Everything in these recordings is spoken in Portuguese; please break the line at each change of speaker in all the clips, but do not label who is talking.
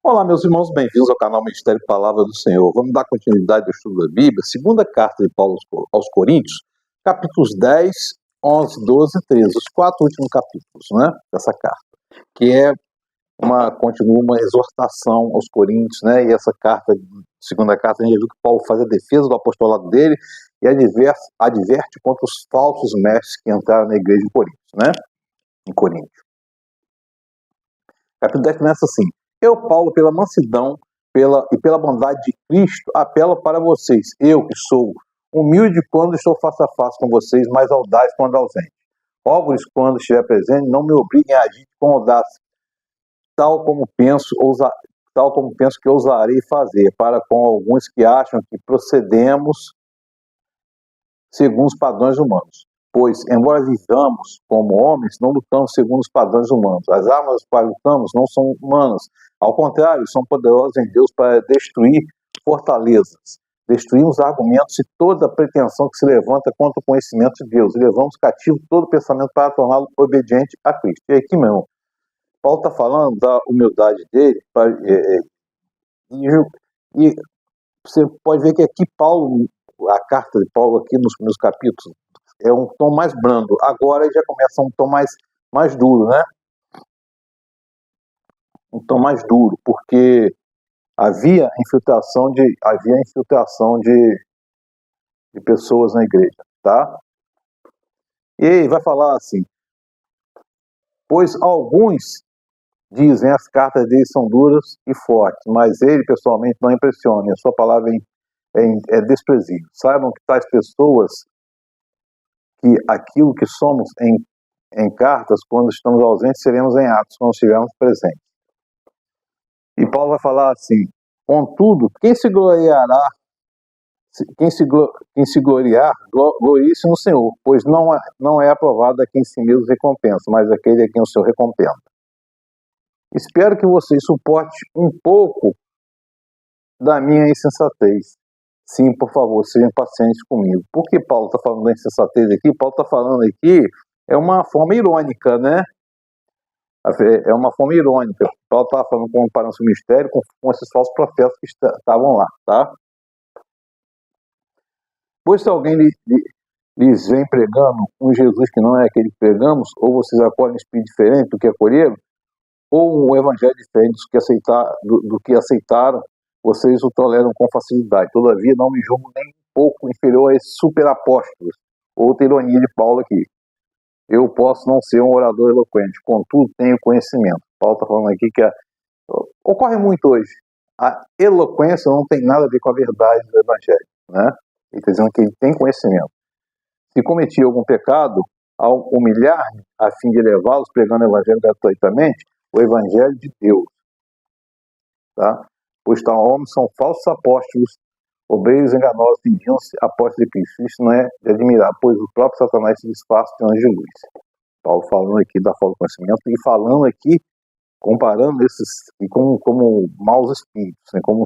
Olá, meus irmãos, bem-vindos ao canal Ministério Palavra do Senhor. Vamos dar continuidade ao estudo da Bíblia, segunda carta de Paulo aos Coríntios, capítulos 10, 11, 12 e 13, os 4 últimos capítulos, né, dessa carta, que é continua uma exortação aos Coríntios, né, e essa carta, segunda carta, a gente viu que Paulo faz a defesa do apostolado dele e adverte contra os falsos mestres que entraram na igreja de Coríntios, né, em Coríntios. Capítulo 10 começa assim: eu, Paulo, pela mansidão e pela bondade de Cristo, apelo para vocês. Eu, que sou humilde quando estou face a face com vocês, mas audaz quando ausente. Rogo-lhes, quando estiver presente, não me obriguem a agir com audácia, tal como penso que ousarei fazer, para com alguns que acham que procedemos segundo os padrões humanos. Pois, embora vivamos como homens, não lutamos segundo os padrões humanos. As armas das quais lutamos não são humanas. Ao contrário, são poderosas em Deus para destruir fortalezas. Destruímos argumentos e toda pretensão que se levanta contra o conhecimento de Deus. E levamos cativo todo pensamento para torná-lo obediente a Cristo. E aqui, meu irmão, Paulo está falando da humildade dele. E você pode ver que aqui Paulo, a carta de Paulo aqui nos primeiros capítulos, é um tom mais brando. Agora já começa um tom mais duro, né? Um tom mais duro, porque havia infiltração de pessoas na igreja, tá? E aí vai falar assim: pois alguns dizem as cartas dele são duras e fortes, mas ele pessoalmente não impressiona, e a sua palavra é desprezível. Saibam que tais pessoas, que aquilo que somos em cartas, quando estamos ausentes, seremos em atos, quando estivermos presentes. E Paulo vai falar assim: contudo, quem se gloriar, glorie-se no Senhor, pois não é aprovado a quem si mesmo recompensa, mas aquele a quem o Senhor recompensa. Espero que vocês suportem um pouco da minha insensatez. Sim, por favor, sejam pacientes comigo. Por que Paulo está falando da insensatez aqui? Paulo está falando aqui, é uma forma irônica, né? É uma forma irônica. Paulo estava falando, comparando o mistério com esses falsos profetas que estavam lá, tá? Pois se alguém lhes vem pregando um Jesus que não é aquele que pregamos, ou vocês acolhem um espírito diferente do que acolheram, ou um evangelho diferente do que aceitaram, vocês o toleram com facilidade. Todavia, não me julgo nem um pouco inferior a esses superapóstolos. Outra ironia de Paulo aqui. Eu posso não ser um orador eloquente, contudo tenho conhecimento. Paulo está falando aqui que ocorre muito hoje. A eloquência não tem nada a ver com a verdade do evangelho, né? Ele está dizendo que ele tem conhecimento. Se cometi algum pecado, ao humilhar-me a fim de elevá-los, pregando o evangelho gratuitamente, o evangelho de Deus, tá? Pois tal homens são falsos apóstolos, obreiros enganosos, fingindo-se apóstolos de Cristo. Isso não é de admirar, pois o próprio Satanás se disfarça de anjo de luz. Paulo falando aqui da falta de conhecimento e falando aqui, comparando esses como maus espíritos, né? como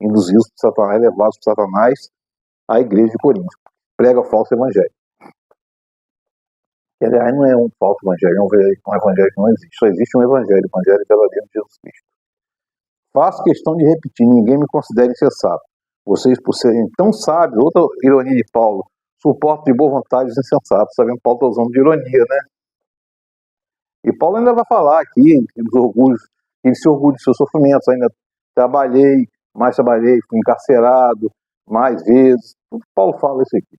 induzidos por Satanás, levados por Satanás à igreja de Corinto. Prega o falso evangelho. Que, aliás, não é um falso evangelho, é um evangelho que não existe. Só existe um evangelho, o evangelho verdadeiro de Jesus Cristo. Faço questão de repetir, ninguém me considere insensato. Vocês, por serem tão sábios, outra ironia de Paulo, suportam de boa vontade os insensatos. Sabendo que Paulo está usando de ironia, né? E Paulo ainda vai falar aqui dos orgulhos, ele se orgulha de seus sofrimentos. Ainda trabalhei, fui encarcerado mais vezes. Paulo fala isso aqui,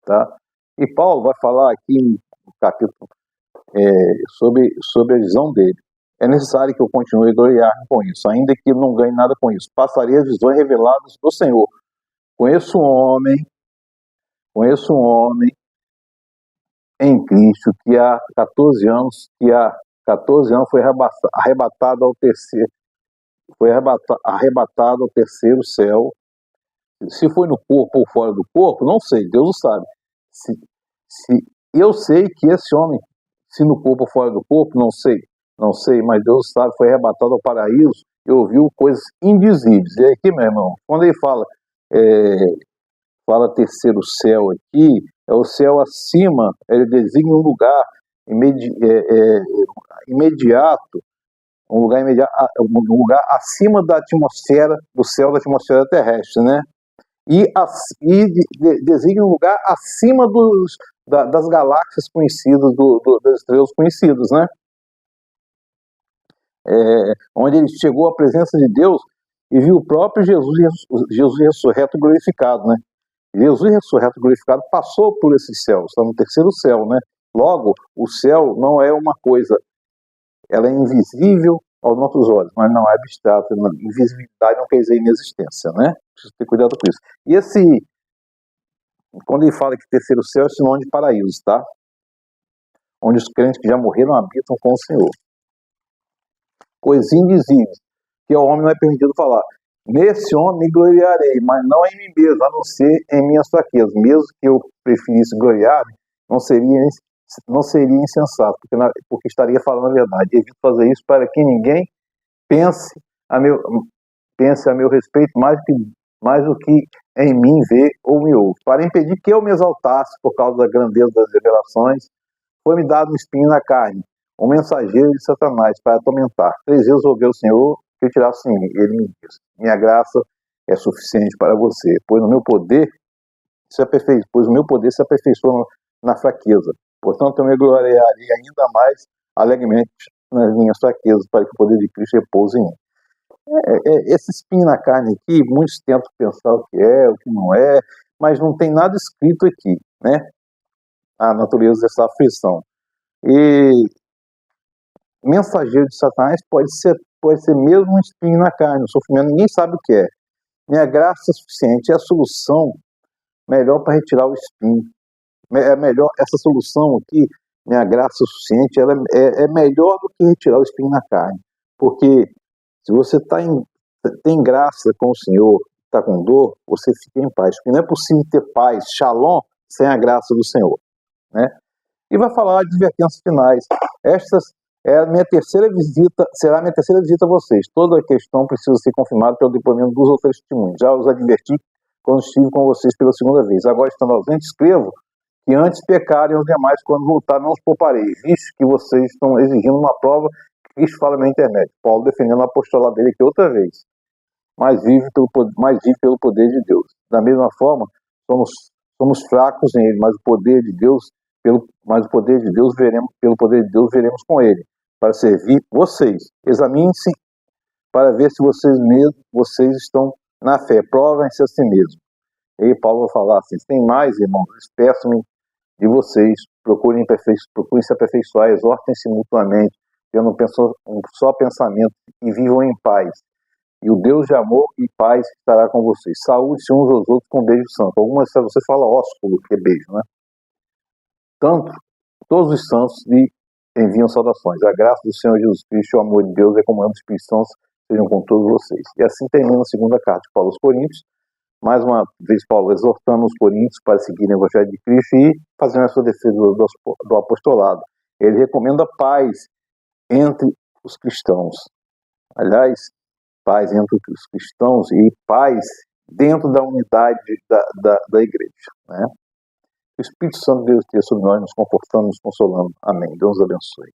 tá? E Paulo vai falar aqui no capítulo sobre a visão dele. É necessário que eu continue a gloriar-me com isso, ainda que eu não ganhe nada com isso. Passarei as visões reveladas do Senhor. Conheço um homem em Cristo que há 14 anos foi arrebatado ao terceiro céu. Se foi no corpo ou fora do corpo, não sei, Deus o sabe. Eu sei que esse homem, se no corpo ou fora do corpo, não sei, mas Deus sabe, foi arrebatado ao paraíso e ouviu coisas indizíveis. E aqui, meu irmão, quando ele fala terceiro céu aqui, é o céu acima, ele designa um lugar imediato um lugar imediato, um lugar acima da atmosfera, do céu da atmosfera terrestre, né? E designa um lugar acima das galáxias conhecidas, das estrelas conhecidas, né? Onde ele chegou à presença de Deus e viu o próprio Jesus ressurreto glorificado, né? Jesus ressurreto glorificado passou por esse céu, está no terceiro céu, né? Logo, o céu não é uma coisa, ela é invisível aos nossos olhos, mas não é abstrato. Invisibilidade não quer dizer inexistência, né? Preciso ter cuidado com isso. E quando ele fala que terceiro céu é sinônimo de paraíso, tá? Onde os crentes que já morreram habitam com o Senhor. Coisas indizíveis, que ao homem não é permitido falar. Nesse homem me gloriarei, mas não em mim mesmo, a não ser em minhas fraquezas. Mesmo que eu preferisse gloriar, não seria insensato, porque estaria falando a verdade. Evito fazer isso para que ninguém pense a meu respeito mais do que em mim vê ou me ouve. Para impedir que eu me exaltasse por causa da grandeza das revelações, foi-me dado um espinho na carne, um mensageiro de Satanás para atormentar. 3 vezes roguei ao Senhor que tirasse em mim. Ele me disse: minha graça é suficiente para você, pois o meu poder se aperfeiçoa na fraqueza. Portanto, eu me gloriarei ainda mais alegremente nas minhas fraquezas, para que o poder de Cristo repouse em mim. Esse espinho na carne aqui, muitos tentam pensar o que é, o que não é, mas não tem nada escrito aqui, né? A natureza dessa aflição. E mensageiro de Satanás pode ser mesmo um espinho na carne, um sofrimento, ninguém sabe o que é. Minha graça é suficiente, é a solução melhor para retirar o espinho. É melhor, essa solução aqui, minha graça é suficiente, ela é melhor do que retirar o espinho na carne. Porque se você tem graça com o Senhor, está com dor, você fica em paz. Porque não é possível ter paz, shalom, sem a graça do Senhor, né? E vai falar advertências finais. Estas será a minha terceira visita a vocês. Toda a questão precisa ser confirmada pelo depoimento dos outros testemunhos. Já os adverti quando estive com vocês pela segunda vez. Agora, estando ausente, escrevo que antes pecarem os demais, quando voltar não os pouparei, visto que vocês estão exigindo uma prova que Cristo fala na internet. Paulo defendendo o apostolado dele aqui outra vez. Mas vive pelo poder de Deus. Da mesma forma, somos fracos nele, mas pelo poder de Deus veremos com ele, para servir vocês. Examinem-se para ver se vocês estão na fé. Provem-se a si mesmos. E aí Paulo vai falar assim: tem mais, irmãos, peço-me de vocês, procurem se aperfeiçoar, exortem-se mutuamente, tendo um só pensamento, e vivam em paz. E o Deus de amor e paz estará com vocês. Saúde-se uns aos outros com beijo santo. Algumas você fala ósculo, que é beijo, né? Tanto, todos os santos lhe enviam saudações. A graça do Senhor Jesus Cristo, o amor de Deus e a comunhão do Espírito Santo sejam com todos vocês. E assim termina a segunda carta de Paulo aos Coríntios. Mais uma vez, Paulo exortando os coríntios para seguirem o Evangelho de Cristo e fazendo a sua defesa do apostolado. Ele recomenda paz entre os cristãos. Aliás, paz entre os cristãos e paz dentro da unidade da igreja, né? O Espírito Santo de Deus esteja sobre nós, nos confortando, nos consolando. Amém. Deus nos abençoe.